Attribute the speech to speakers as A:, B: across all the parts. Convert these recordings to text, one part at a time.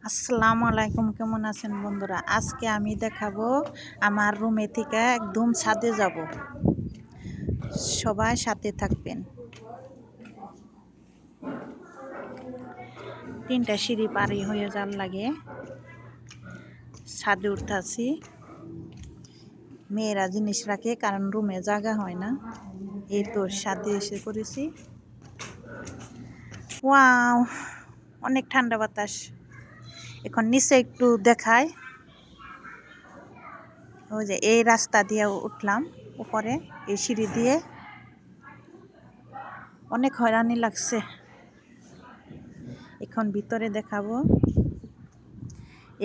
A: আসসালামু আলাইকুম, কেমন আছেন বন্ধুরা? আজকে আমি দেখাবো আমার রুমে থেকে একদম ছাদে যাব। সবাই সাথে থাকবেন। 3টা সিঁড়ি পারি হয়ে যাওয়ার লাগে ছাদে উঠতেছি। মেয়েরা জিনিস রাখে কারণ রুমে জায়গা হয় না। এই তো ছাদে এসে পড়েছি। ওয়াও, অনেক ঠান্ডা বাতাস। এখন নিচে একটু দেখায়। ওই যে এই রাস্তা দিয়ে উঠলাম উপরে, এই সিঁড়ি দিয়ে অনেক হয়রানি লাগছে। এখন ভিতরে দেখাবো।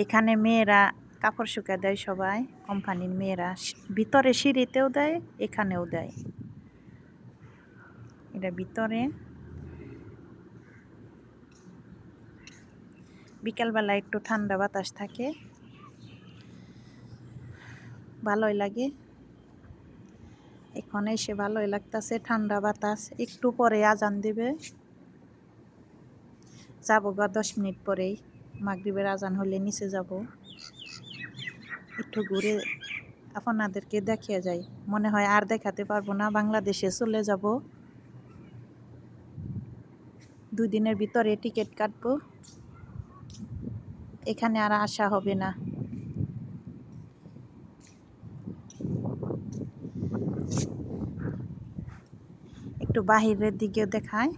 A: এখানে মেয়েরা কাপড় শুকায় দেয়, সবাই কোম্পানির মেয়েরা ভিতরে সিঁড়িতেও দেয়, এখানেও দেয়। এটা ভিতরে। বিকালবেলা একটু ঠান্ডা বাতাস থাকে, ভালোই লাগে। এখন এসে ভালোই লাগতেছে, ঠান্ডা বাতাস। একটু পরে আজান দিবে, যাবো গা 10 মিনিট পরেই। মাগরিবের আজান হলে নিচে যাব, একটু ঘুরে আপনাদেরকে দেখিয়ে যাই। মনে হয় আর দেখাতে পারবো না, বাংলাদেশে চলে যাব। 2 দিনের ভিতরে টিকিট কাটবো, এখানে আর আসা হবে না। একটু বাহিরের দিকে দেখায়।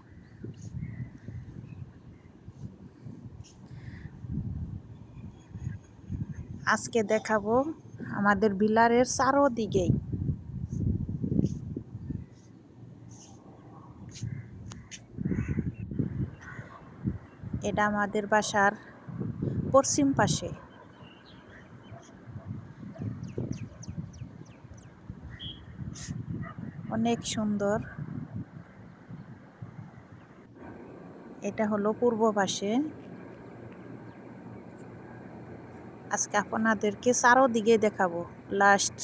A: আজকে দেখাবো আমাদের বিলারের চারোদিকেই। এটা আমাদের বাসার পশ্চিম পাশে। অনেক সুন্দর। এটা হলো পূর্ব পাশে। আজকে আপনাদেরকে চারোদিকে দেখাবো। লাস্ট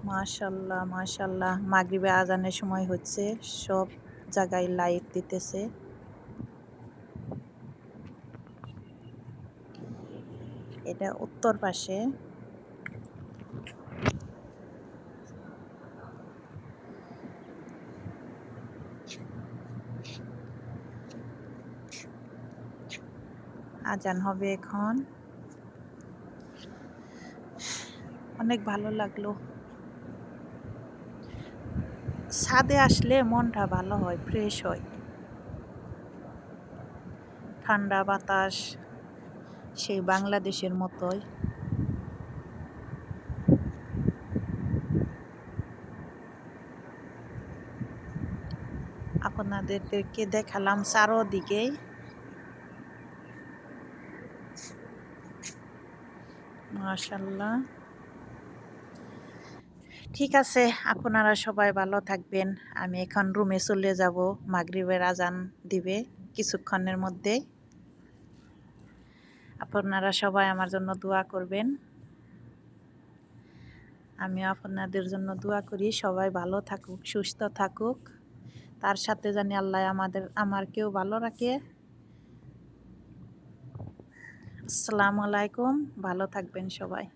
A: মাশাল্লাহ মাশাল্লাহ, মাগরিবে আজানের সময় হচ্ছে, সব জায়গায় লাইট দিতেছে। এটা উত্তর পাশে। আজান হবে এখন। অনেক ভালো লাগলো। ছাদে আসলে মনটা ভালো হয়, ফ্রেশ হয়। ঠান্ডা বাতাস, সেই বাংলাদেশের মতোই। আপনাদেরকে দেখালাম চারোদিকে। মাশাল্লাহ। ঠিক আছে, আপনারা সবাই ভালো থাকবেন। আমি এখন রুমে চলে যাব, মাগরিবের আজান দিবে কিছুক্ষণের মধ্যে। আপনারা সবাই আমার জন্য দোয়া করবেন। আমিও আপনাদের জন্য দোয়া করি, সবাই ভালো থাকুক, সুস্থ থাকুক। তার সাথে জানি আল্লাহ আমারকেও ভালো রাখে। আসসালামু আলাইকুম, ভালো থাকবেন সবাই।